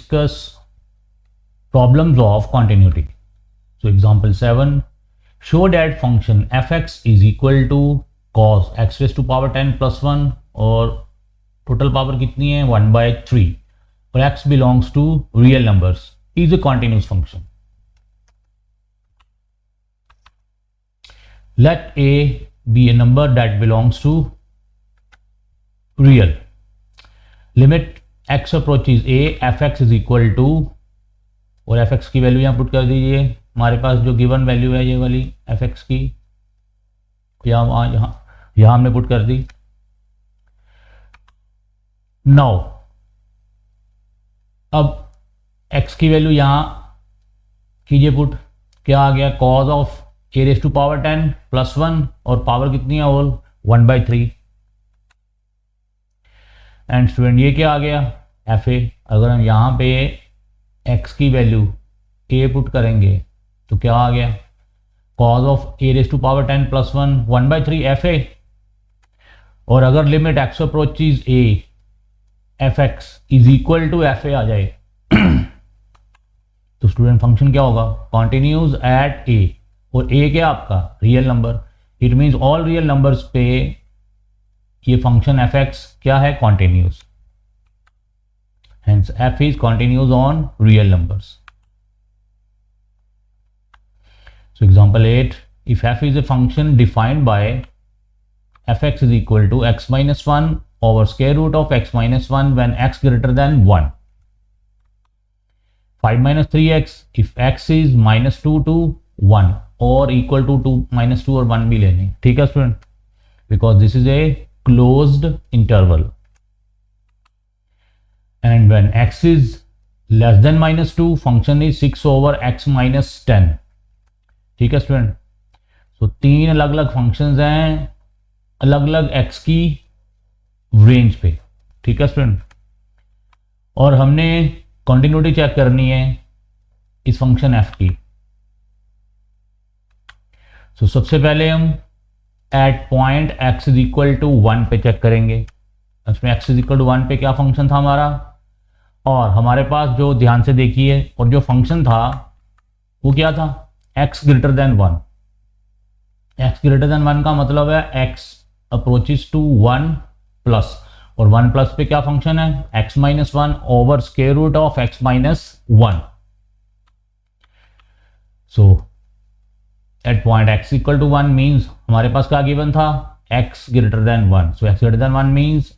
discuss problems of continuity. So example 7, show that function fx is equal to cos x raised to power 10 plus 1 और total power कितनी है 1/3 और x belongs to real numbers is a continuous function. Let a be a number that belongs to real. Limit x approaches a fx is equal to और fx की value यहाँ put कर दीजिए. हमारे पास जो गिवन वैल्यू है ये वाली fx की यहाँ हमने पुट कर दी. नाउ अब x की वैल्यू यहाँ कीजिए पुट. क्या आ गया cos of a raise to power 10 plus 1 और पावर कितनी है होल 1/3. एंड स्टूडेंट ये क्या आ गया fa. अगर हम यहाँ पे x की वैल्यू a पुट करेंगे तो क्या आ गया cos of a raise to power 10 plus 1 1/3 fa. और अगर limit x approaches a fx is equal to fa आ जाए तो स्टूडेंट फंक्शन क्या होगा कॉन्टिन्यूज एट a और a क्या आपका real number. It means all real numbers पे ये फंक्शन fx क्या है continuous. Hence f is continuous on real numbers. So example 8, if f is a function defined by fx is equal to x minus 1 over square root of x minus 1 when x greater than 1. 5 minus 3x if x is minus 2 to 1 or equal to 2 minus 2 और 1 भी लेने. ठीक है student, because this is a closed interval. And when x is less than minus 2 function is 6 over x minus 10. ठीक है student. सो तीन अलग अलग फंक्शंस हैं अलग अलग x की रेंज पे. ठीक है स्टूडेंट. और हमने कंटिन्यूटी चेक करनी है इस फंक्शन f की. सो सबसे पहले हम at point x is equal to 1 पे चेक करेंगे. उसमें x इज इक्वल टू 1 पे क्या फंक्शन था हमारा और हमारे पास जो ध्यान से देखिए और जो फंक्शन था वो क्या था x greater than 1. x greater than 1 का मतलब है x अप्रोचेस टू 1 प्लस और 1 प्लस पे क्या फंक्शन है x minus 1 over square root of x minus 1. So at point x equal to 1 means हमारे पास क्या गिवन था x greater than 1. So x greater than 1 means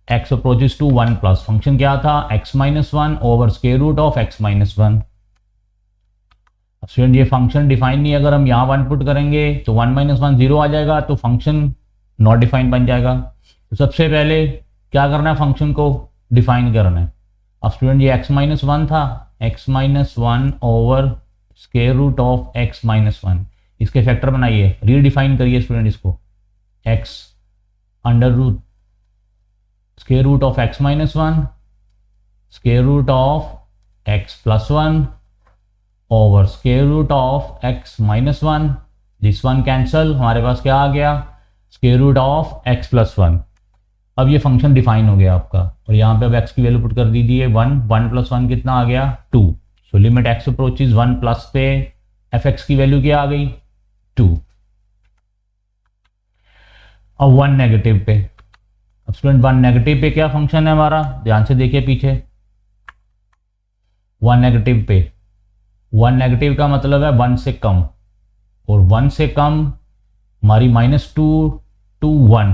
x approaches to 1 plus function क्या था x minus 1 over square root of x minus 1. Student ये function define नहीं. अगर हम यहाँ 1 पुट करेंगे तो 1 माइनस 1 0 आ जाएगा तो फंक्शन नॉट डिफाइन बन जाएगा. तो सबसे पहले क्या करना है फंक्शन को डिफाइन करना है. अब स्टूडेंट ये x माइनस 1 था x minus 1 over square root of x minus 1. इसके फैक्टर बनाइए रीडिफाइन करिए स्टूडेंट इसको x under root square root of x minus 1 square root of x plus 1 over square root of x minus 1. this one cancel हमारे पास क्या आ गया square root of x plus 1. अब ये फंक्शन डिफाइन हो गया आपका और यहाँ पे अब x की वैल्यू पुट कर दीजिए 1 प्लस 1 कितना आ गया 2. So limit x approaches 1 plus पे fx की वैल्यू क्या आ गई 2. अब 1 नेगेटिव पे. अब स्टूडेंट 1 नेगेटिव पे क्या फंक्शन है हमारा ध्यान से देखिए पीछे. 1 नेगेटिव पे 1 नेगेटिव का मतलब है 1 से कम और 1 से कम हमारी -2 to 1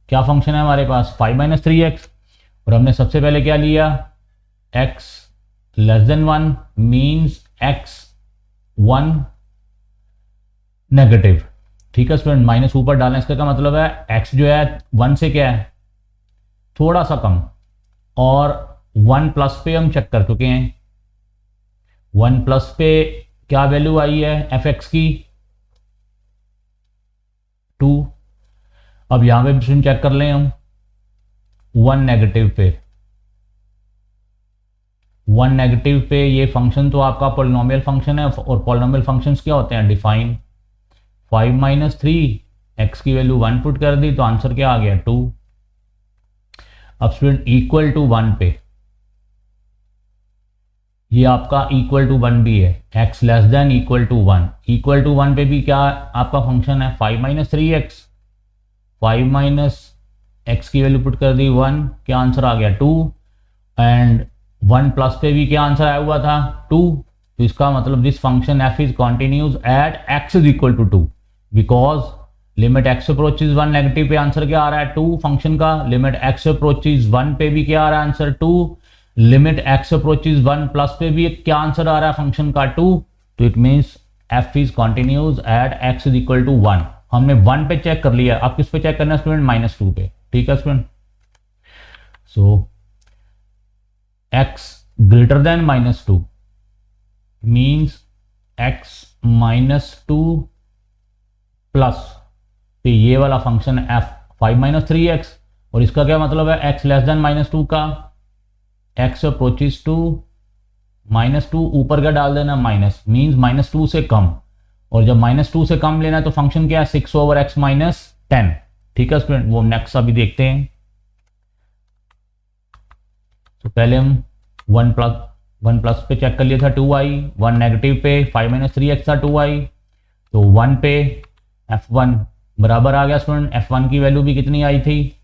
क्या फंक्शन है हमारे पास 5 minus 3x और हमने सबसे पहले क्या लिया x less then 1 means x 1 negative. ठीक है स्टूडेंट माइनस ऊपर डालना इसका क्या मतलब है x जो है 1 से क्या है थोड़ा सा कम और 1 प्लस पे हम चेक कर चुके हैं. 1 प्लस पे क्या वैल्यू आई है fx की 2. अब यहां पे भी चेक कर लें हम 1 नेगेटिव पे 1 नेगेटिव पे ये फंक्शन तो आपका पॉलिनोमियल फंक्शन है और पॉलिनोमियल फंक्शंस क्या होते हैं डिफाइन. 5 माइनस 3 x की वैल्यू 1 पुट कर दी तो आंसर क्या आ गया 2. अब स्टूडेंट इक्वल टू 1 पे ये आपका इक्वल टू 1 भी है, x less than equal to 1, equal to 1 पे भी क्या आपका फंक्शन है 5 माइनस 3x, 5 माइनस एक्स की वैल्यू पुट कर दी 1, क्या आंसर आ गया 2, एंड 1 प्लस पे भी क्या आंसर आया हुआ था 2। तो इसका मतलब this function f is continues at x is equal to 2, because limit x approaches 1 negative पे आंसर क्या आ रहा है 2 फंक्शन का, लिमिट x अप्रोचेज 1 पे भी क्या आ रहा है answer 2, limit x approaches 1 plus पे भी क्या आंसर आ रहा है फंक्शन का 2। तो it means f is continues at x is equal to 1। हमने 1 पे चेक कर लिया, अब किस पे चेक करना है स्टूडेंट, -2 पे। ठीक है स्टूडेंट, सो x greater then -2 means x -2 plus पे ये वाला फंक्शन f 5 माइनस 3x, और इसका क्या मतलब है x लेस देन -2 का, x अप्रोचेज टू -2 ऊपर का डाल देना माइनस, मीन्स -2 से कम, और जब -2 से कम लेना है तो फंक्शन क्या है 6/x माइनस 10। ठीक है स्टूडेंट, वो नेक्स्ट अभी देखते हैं। तो पहले हम 1 प्लस पे चेक कर लिया था 2i, 1 नेगेटिव पे 5 माइनस 3x था 2i, तो 1 पे f1 बराबर आ गया स्टूडेंट, f1 की वैल्यू भी कितनी आई थी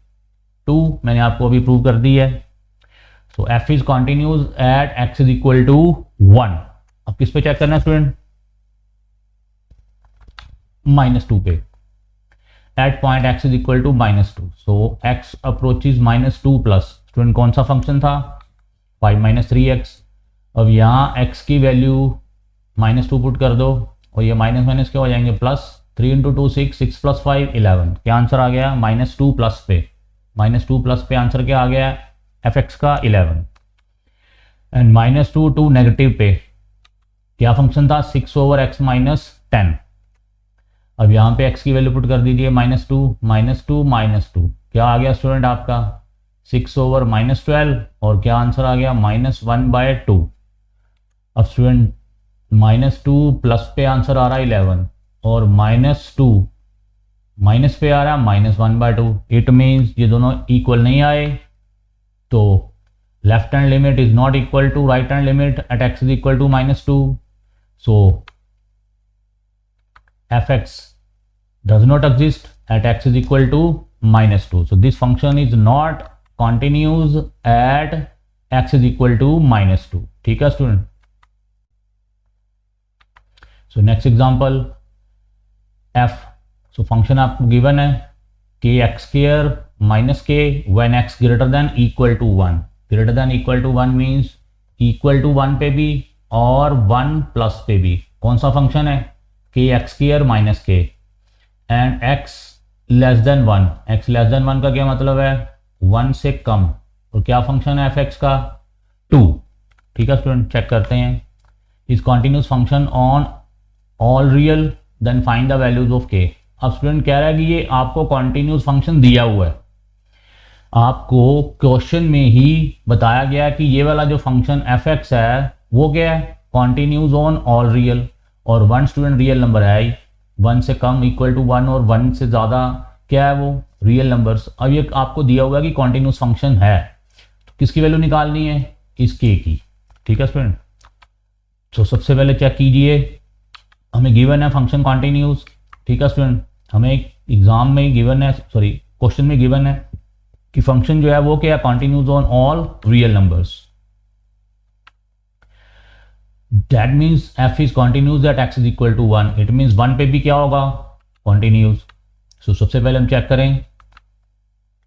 2, मैंने आपको अभी प्रूव कर दी है। तो f is continues at x is equal to 1। अब किस पे चेक करना है स्टूडेंट, -2 पे, at point x is equal to -2, so x approaches -2 plus, student कौन सा फंक्शन था 5 माइनस 3x। अब यहाँ x की वैल्यू -2 पुट कर दो, और ये माइनस माइनस क्या हो जाएंगे प्लस, 3 इंटू 2 6, 6 प्लस 5 11, क्या आंसर आ गया -2 प्लस पे, -2 प्लस पे आंसर क्या आ गया fx का 11, एंड -2 टू नेगेटिव पे क्या फंक्शन था 6/x माइनस 10। अब यहाँ पे x की वैल्यू पुट कर दीजिए -2 क्या आ गया स्टूडेंट आपका 6/-12, और क्या आंसर आ गया -1/2। अब स्टूडेंट -2 प्लस पे आंसर आ रहा है 11, और -2 माइनस पे आ रहा है -1/2। इट मीन्स ये दोनों इक्वल नहीं आए, तो left hand limit is not equal to right hand limit at x is equal to -2, so fx does not exist at x is equal to -2, so this function is not continuous at x is equal to -2। ठीक है student, so next example f, so function आपको given है kx² minus k when x greater than equal to 1, greater than equal to 1 means equal to 1 पे भी और 1 plus पे भी, कौन सा फंक्शन है kx² minus k, and x less then 1, x less then 1 का क्या मतलब है 1 से कम, और क्या फंक्शन है fx का 2। ठीक है स्टूडेंट, चेक करते हैं, is continuous function on all real then find the values of k। अब स्टूडेंट कह रहा है कि ये आपको कॉन्टिन्यूस फंक्शन दिया हुआ है, आपको क्वेश्चन में ही बताया गया कि ये वाला जो फंक्शन fx है वो क्या है कॉन्टिन्यूस ऑन ऑल रियल, और 1 स्टूडेंट रियल नंबर है ही, 1 से कम इक्वल टू 1 और 1 से ज़्यादा क्या है वो रियल नंबर्स। अब ये आपको दिया हुआ है कि कॉन्टिन्यूस फंक्शन है, तो किसकी वैल्यू निकालनी है इस k की। ठीक है स्टूडेंट, तो सबसे पहले चेक कीजिए, हमें गिवन है फंक्शन कॉन्टिन्यूस। ठीक है स्टूडेंट, हमें एग्जाम में गिवन है, सॉरी क्वेश्चन में गिवन है कि फंक्शन जो है वो क्या है continuous on all real numbers, that means f is continuous at x is equal to 1, it means 1 पे भी क्या होगा कॉन्टिन्यूस। सो सबसे पहले हम चेक करें,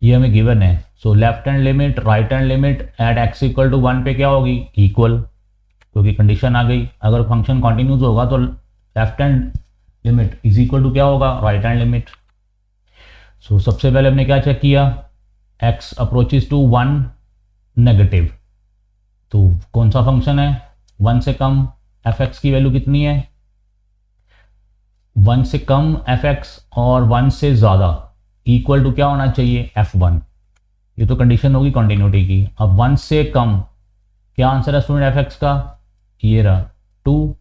ये हमें गिवन है, so left hand limit right hand limit at x equal to 1 पे क्या होगी इक्वल, क्योंकि कंडीशन आ गई, अगर फंक्शन कॉन्टिन्यूस होगा तो left hand limit is equal to क्या होगा राइट हैंड लिमिट। सो सबसे पहले हमने क्या चेक किया, x अप्रोचेज टू 1 नेगेटिव, तो कौन सा फंक्शन है 1 से कम, fx की वैल्यू कितनी है 1 से कम fx, और 1 से ज़्यादा इक्वल टू क्या होना चाहिए f1, ये तो कंडीशन होगी कॉन्टिन्यूटी की। अब 1 से कम क्या आंसर है स्टूडेंट fx का, ये रहा 2,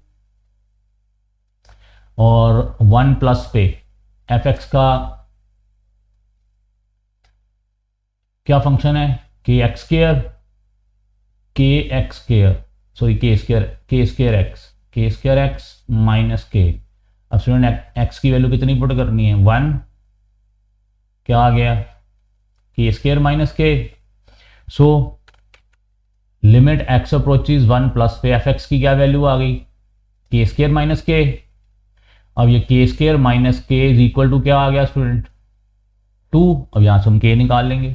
और 1 प्लस पे fx का क्या फंक्शन है kx², सो के स्क्र एक्स माइनस के। अब स्टूडेंट एक्स की वैल्यू कितनी पुट करनी है, 1, क्या आ गया, के स्क्र माइनस के। So limit x approaches 1 plus पे एफ एक्स की क्या वैल्यू आ गई, के स्क्र माइनस के। अब ये के स्क्र माइनस के इज इक्वल टू क्या आ गया स्टूडेंट, 2। अब यहां से हम के निकाल लेंगे।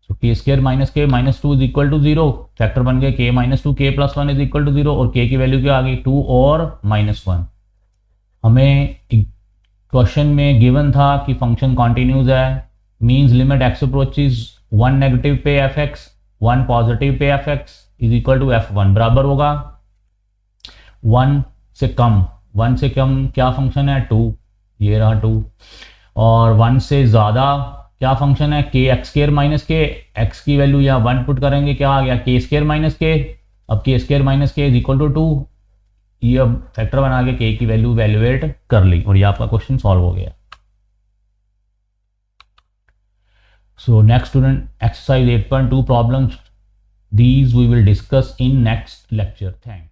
So k square minus k minus 2 is equal to 0, factor बन गए के माइनस 2, के प्लस 1 इज इक्वल टू 0, और के की वैल्यू क्या आ गई, 2 और -1। हमें क्वेश्चन में गिवन था कि फंक्शन कॉन्टिन्यूज है, means limit x approaches 1 negative पे एफ एक्स 1 पॉजिटिव पे f x is equal to F1 बराबर होगा 1 से कम। 1 से कम क्या फंक्शन है, 2, ये रहा 2। और 1 से ज़्यादा क्या फंक्शन है, के एक्स स्क्र माइनस के। एक्स की वैल्यू यहाँ 1 पुट करेंगे, क्या आ गया, के स्क्र माइनस के। अब के स्क्र माइनस के इज इक्वल टू 2, ये अब फैक्टर बना के की वैल्यू वैल्यूएट कर ली और ये आपका क्वेश्चन सॉल्व हो गया। So next student exercise 8.2 problems, these we will discuss in next lecture. Thanks.